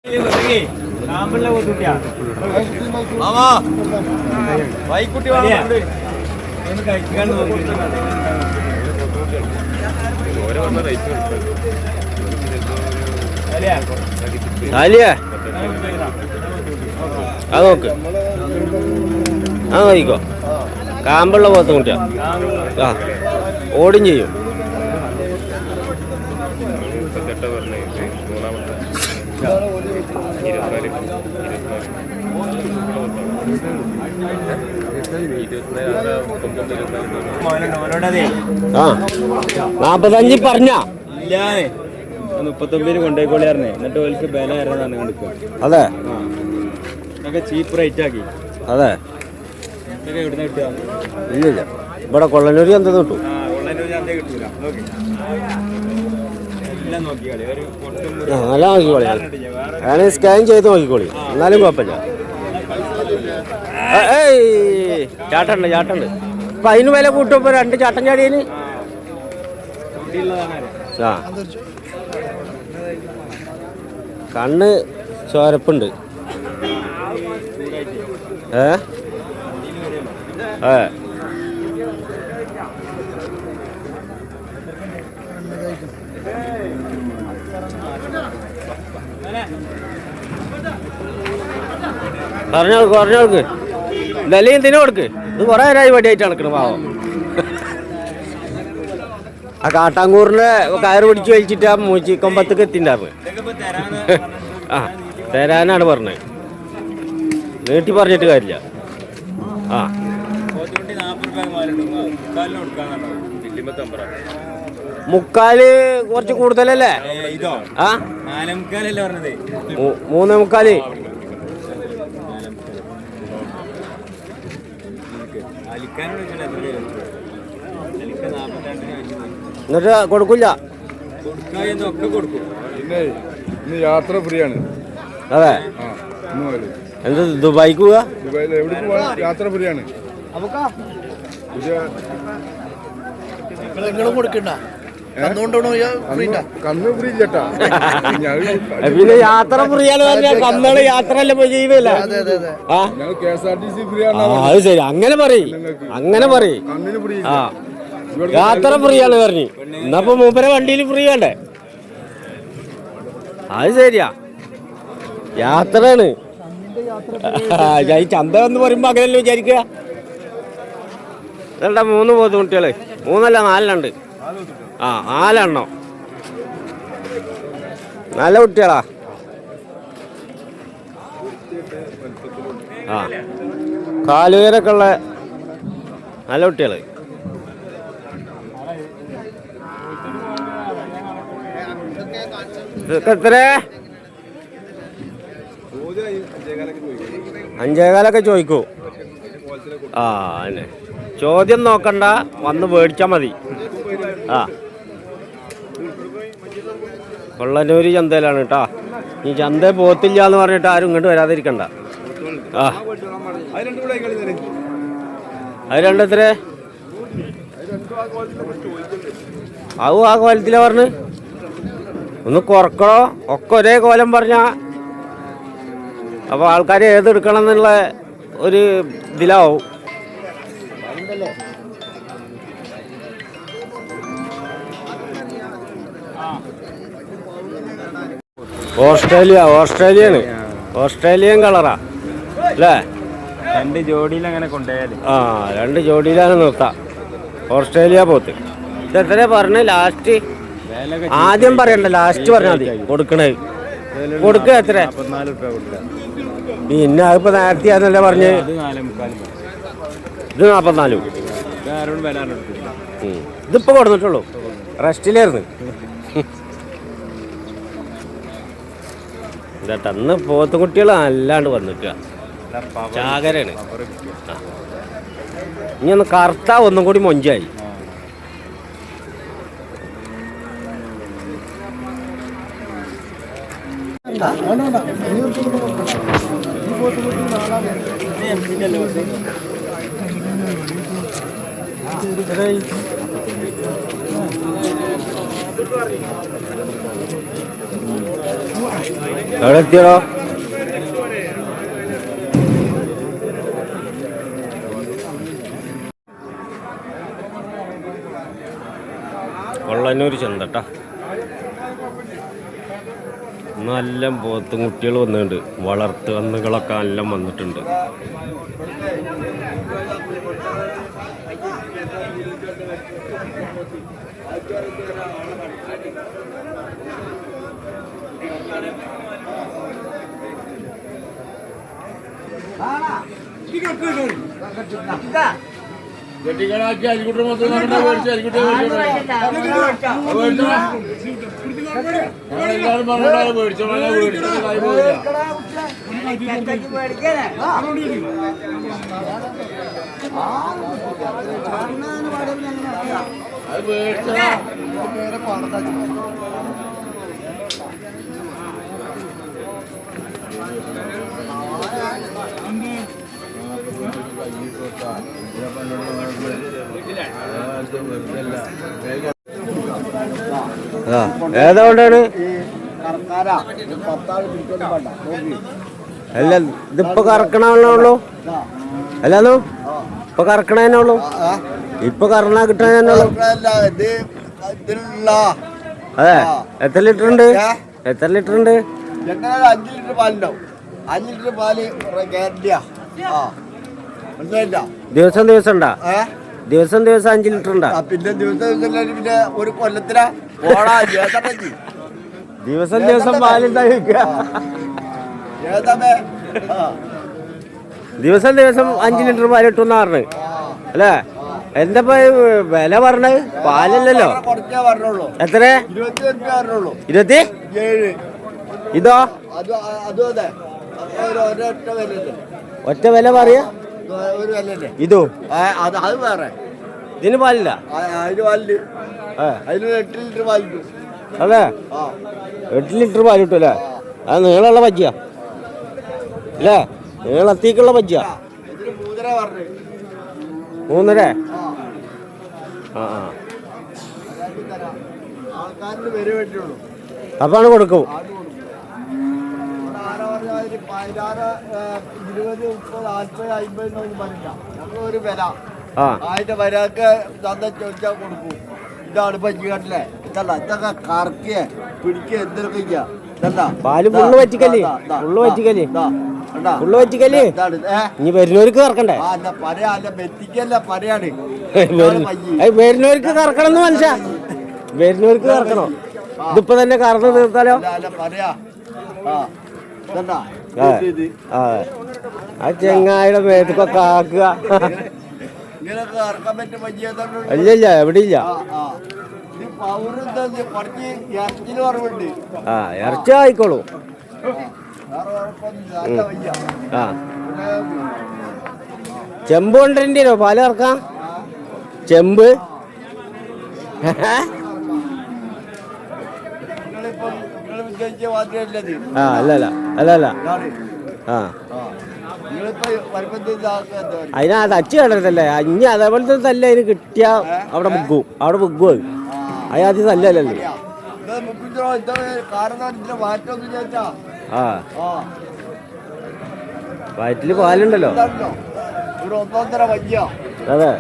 അത് നോക്ക്, ആ നോക്കിക്കോ. കാമ്പുള്ള പോത്ത് കുട്ടിയാ. ആ ഓടും ചെയ്യും. ആ 45 പറഞ്ഞ 39 കൊണ്ടേക്കോളിയായിരുന്നേ. എന്നിട്ട് ഓൽക്ക് വില ആയിരുന്നാണ് എടുക്കുക. അതെ, ഇതൊക്കെ ചീപ്പ് റേറ്റ് ആക്കി. അതെ. ഇതൊക്കെ എവിടുന്ന് കിട്ടുക? ഇല്ലില്ല, ഇവിടെ കൊള്ളനൂര് ചന്ത കിട്ടും. കൊള്ളനൂർ ചന്ത കിട്ടൂല. എല്ലാം നോക്കിയാളി, ഒരു നല്ല നോക്കിക്കോളി. ഞാൻ സ്കാൻ ചെയ്ത് നോക്കിക്കോളി, എന്നാലും കുഴപ്പമില്ല. ചാട്ടുണ്ട് ചാട്ടുണ്ട്. അപ്പൊ അതിന് വില കൂട്ടും. ഇപ്പൊ 2 ചാട്ടൻ ചാടിയതിന്. ആ കണ്ണ് ചോരപ്പുണ്ട്. പറഞ്ഞോൾക്ക് വിലയും തിന്നു കൊടുക്ക്. ഇത് കുറെ നേരമായി വടിയായിട്ട് നടക്കണം പാവം. ആ കാട്ടാങ്കൂറിന്റെ കയറ് പിടിച്ച് വലിച്ചിട്ട് ആ മൂച്ചി കൊമ്പത്തേക്ക് എത്തിണ്ടായിരുന്നു. ആ തരാനാണ് പറഞ്ഞത്, നീട്ടി പറഞ്ഞിട്ട് കാര്യമില്ല. ആ മുക്കാല് കുറച്ച് കൂടുതലല്ലേ? ആ 3.25. എന്നിട്ട് കൊടുക്കില്ല. ഇന്ന് യാത്ര ഫ്രീ ആണ്. അതെ, എന്ത് ദുബായിക്ക് പോവാ? എവിടേക്ക് പോവാ? യാത്ര ഫ്രീ ആണ്. കന്ന് ഫ്രീ ചേട്ടാ. പിന്നെ യാത്ര ഫ്രീയാന്ന് പറഞ്ഞാൽ കന്നുകള് യാത്രയല്ലേ പോയി ചെയ്യുന്നില്ല. ഞങ്ങൾ KSRTC ഫ്രീ ആണ്. അത് ശരി, അങ്ങനെ പറയും, അങ്ങനെ പറയും. കന്നിന് ഫ്രീ. ആ യാത്ര ഫ്രീ ആണ് പറഞ്ഞു. എന്നപ്പോ മൂപ്പരെ വണ്ടിയിൽ ഫ്രീ വേണ്ടേ? അത് ശരിയാ, യാത്രയാണ്. ഈ ചന്ത എന്ന് പറയുമ്പോ അങ്ങനല്ലേ വിചാരിക്കുക. ഇതെന്താ 3 പോത്ത് കുട്ടികള്? 3 അല്ല 4 ആ 4 നല്ല കുട്ടികളാ. ആ കാലുവേരൊക്കെ ഉള്ള നല്ല കുട്ടികള്. ഇതൊക്കെ എത്ര? 5.25 ചോദിക്കൂ. ആ അന്നെ ചോദ്യം നോക്കണ്ട, വന്ന് മേടിച്ചാൽ മതി. ആ കൊള്ളനൂര് ചന്തയിലാണ് കേട്ടോ. ഈ ചന്ത പോത്തില്ല എന്ന് പറഞ്ഞിട്ട് ആരും ഇങ്ങോട്ട് വരാതിരിക്കണ്ട. ആ അത് 2 എത്ര? അതും ആ കോലത്തിലാ പറഞ്ഞ്. ഒന്ന് കുറക്കണോ? ഒക്കെ ഒരേ കോലം പറഞ്ഞ അപ്പോൾ ആൾക്കാർ ഏതെടുക്കണം എന്നുള്ള ഒരു ഇതിലാവും. ഓസ്ട്രേലിയയാണ്. ഓസ്ട്രേലിയൻ കളറാ അല്ലേ? 2 ജോഡിയിൽ അങ്ങനെ കൊണ്ടുപോയാല്. ആ 2 ജോഡിയിലാണ് നിർത്താം. ഓസ്ട്രേലിയ പോത്ത്. ഇത് എത്രയാ പറഞ്ഞ ലാസ്റ്റ്? ആദ്യം പറയണ്ട, ലാസ്റ്റ് പറഞ്ഞാൽ മതി. കൊടുക്കണേ കൊടുക്കുക എത്ര? 44 രൂപ കൊടുക്കുക. പിന്നെ അതിപ്പോ നേരത്തെ ആണെന്നല്ലേ പറഞ്ഞ്. ഇത് 44. ഇതിപ്പോ കൊടുത്തിട്ടുള്ളൂ, റെസ്റ്റിലായിരുന്നു. ഇതാ അന്ന് പോത്തുകുട്ടികൾ അല്ലാണ്ട് വന്നിക്കുക. ചാകരാണ്. ഇനി ഒന്ന് കറുത്താ ഒന്നും കൂടി മൊഞ്ചായി. എവിടെ എത്തിയോ? കൊള്ളന്നൂർ ചന്തട്ടാ. നല്ല പോത്തും കുട്ടികൾ വന്നിട്ടുണ്ട്. വളർത്ത് കന്നുകളൊക്കെ എല്ലാം വന്നിട്ടുണ്ട്. വെട്ടിക്കണാക്കി അരിക്കുട്ടി മൊത്തം മേടിച്ചു എല്ലാവരും പറഞ്ഞാൽ മേടിച്ചോ മേടിച്ചോ അത് മേടിച്ച ഏതാ കൊണ്ടാണ്? അല്ല ഇതിപ്പോ കറക്കണുള്ളൂ. അല്ലാന്നോ ഇപ്പൊ കറക്കണേ ഉള്ളൂ. ഇപ്പൊ കറണ കിട്ടാൻ ഉള്ളൂ. അതെ. എത്ര ലിറ്റർ ഉണ്ട്? എത്ര ലിറ്റർ ഉണ്ട്? 5 ലിറ്റർ പാലുണ്ടാവും. 5 ലിറ്റർ പാല് ഗ്യാരണ്ടിയാ. ദിവസം ദിവസം ഉണ്ടാ? ദിവസം 5 ലിറ്റർ ഉണ്ടാ? പിന്നെ പിന്നെ ഒരു കൊല്ലത്തിനാ ദിവസം പാലുണ്ടാ? ദിവസം 5 ലിറ്റർ പാൽ കിട്ടുന്ന പറഞ്ഞ് അല്ലേ? എന്താ വില പറഞ്ഞത്? പാലല്ലല്ലോ. എത്ര? 27. ഇതോ ഒറ്റ വില പറയാ? ഇതോ അത് വേറെ. ഇതിന് പാലില്ല. അതിന് 8 ലിറ്റർ പാൽ. അതെ 8 ലിറ്റർ പാൽ കിട്ടും അല്ലേ? അത് നീളമുള്ള ബജ്ജിയാ അല്ലേ? നീളത്തേക്കുള്ള ബജ്ജിയാ. 3.5. ആ അപ്പാണ് കൊടുക്കും. 20, 30, 40, 50 ഒന്നും പറയില്ല. നമ്മളൊരു വില ആ അതിന്റെ വരാക്ക് ചോദിച്ചാൽ കൊടുക്കും. ഇതാണ് പഞ്ചി കണ്ടില്ലേ? ഇതല്ല ഇതൊക്കെ കറക്കിയ പിടിക്കുക എന്തൊക്കെ ഇതല്ല പാല് ഫുള്ള് വറ്റിക്കല്ലേ? ഫുള്ള് വറ്റിക്കല്ലേ? ഫുള്ള് വറ്റിക്കല്ലേ? ഇനി വരുന്നവർക്ക് കറക്കണ്ടേ? അല്ല പറയാ അല്ല മെത്തിക്കല്ല പറയാണ്. വരുന്നവർക്ക് കറക്കണം എന്ന് മനസ്സിലാ. വരുന്നവർക്ക് കറക്കണോ? ഇതിപ്പോ തന്നെ കറന്ന് തീർത്താലോ? അല്ല പറയാ ആ ചെങ്ങായിയുടെ മേത്തൊക്കെ ആക്കുക. ഇങ്ങനൊക്കെ ഇറക്കാൻ പറ്റും പഞ്ചി. ഇല്ല എവിടെ ഇല്ല. ആ ഇറച്ചി ആയിക്കോളൂ. ആ ചെമ്പ് കൊണ്ടിരോ പാല് ഇറക്കാം? ചെമ്പ് ആ അല്ലല്ല ആ അതിനാ തച്ച് കിടക്കല്ലേ? ഇനി അതേപോലത്തെ തല്ല അതിന് കിട്ടിയ അവിടെ ബുക്കും. അവിടെ ബുക്കും അയാദ്യം തല്ലല്ലേ? ആ വയറ്റില് പാലുണ്ടല്ലോ. ഒരു 1.5 വയ്യ. അതെ